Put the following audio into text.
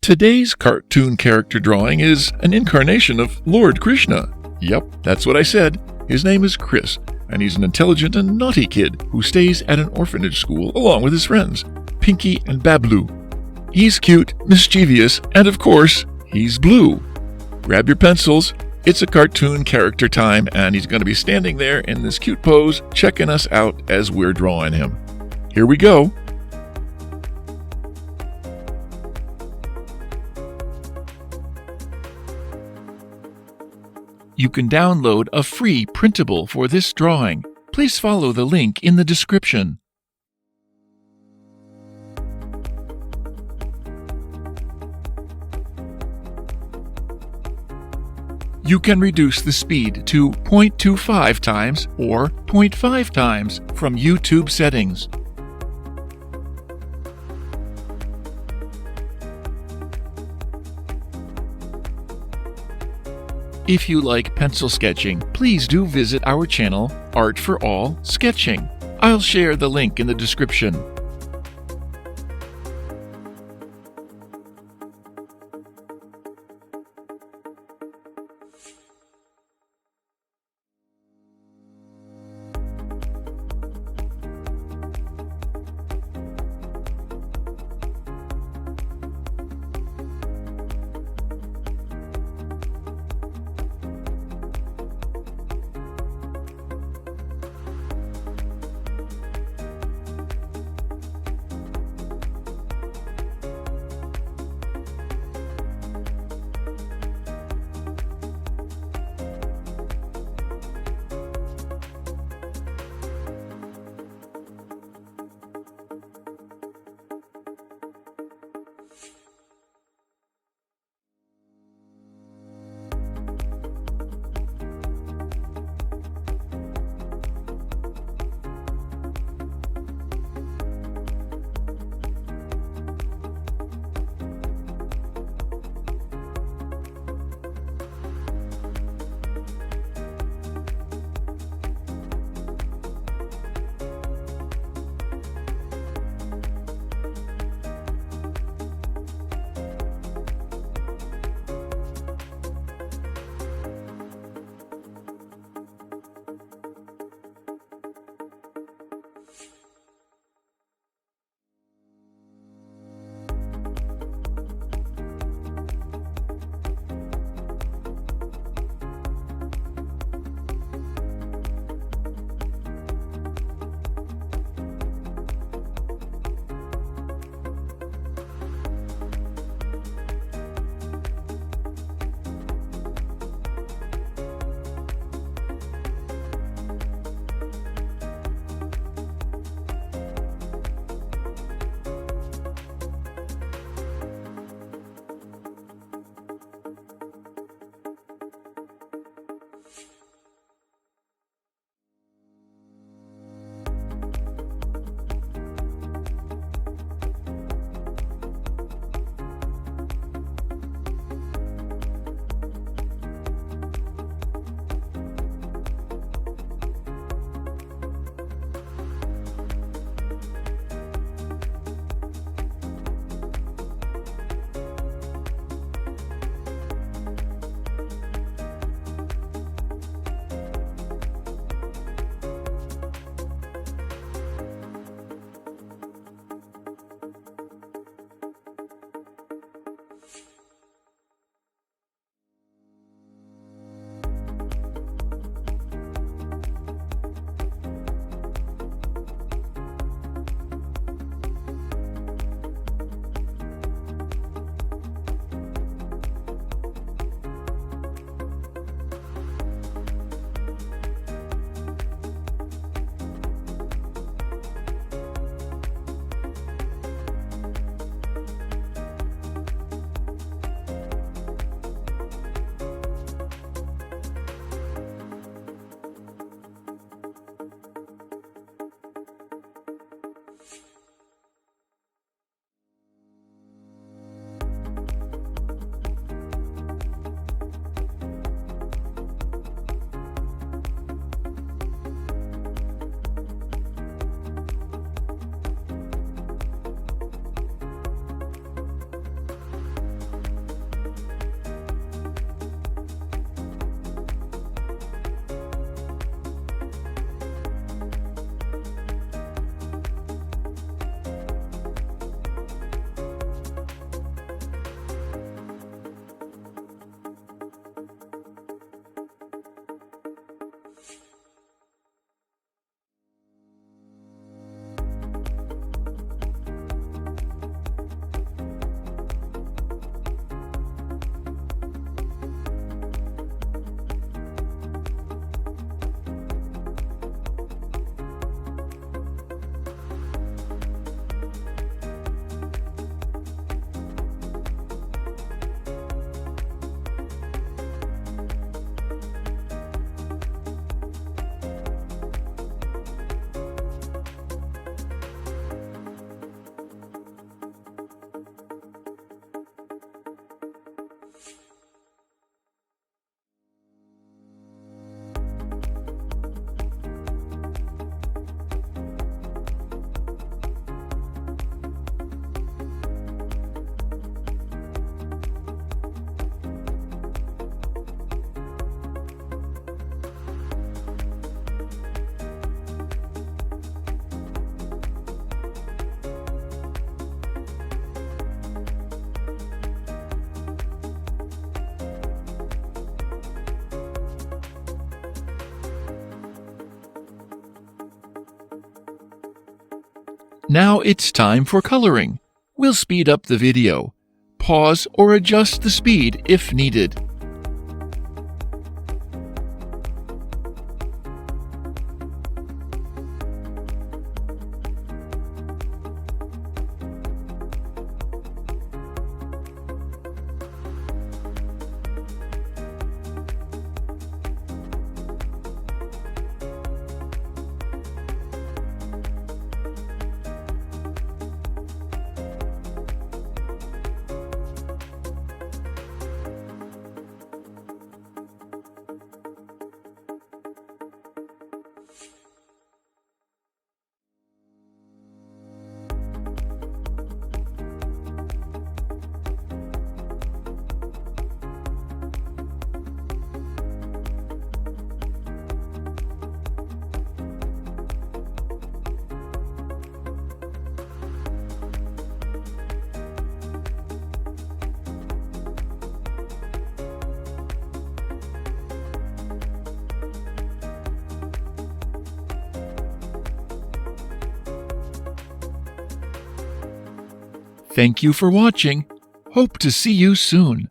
Today's cartoon character drawing is an incarnation of Lord Krishna. Yep, that's what I said. His name is Kris, and he's an intelligent and naughty kid who stays at an orphanage school along with his friends, Pinky and Bablu. He's cute, mischievous, and of course, he's blue. Grab your pencils. It's a cartoon character time, and he's going to be standing there in this cute pose, checking us out as we're drawing him. Here we go. You can download a free printable for this drawing. Please follow the link in the description. You can reduce the speed to 0.25 times or 0.5 times from YouTube settings. If you like pencil sketching, please do visit our channel, Art for All Sketching. I'll share the link in the description. Now it's time for coloring. We'll speed up the video. Pause or adjust the speed if needed. Thank you for watching. Hope to see you soon.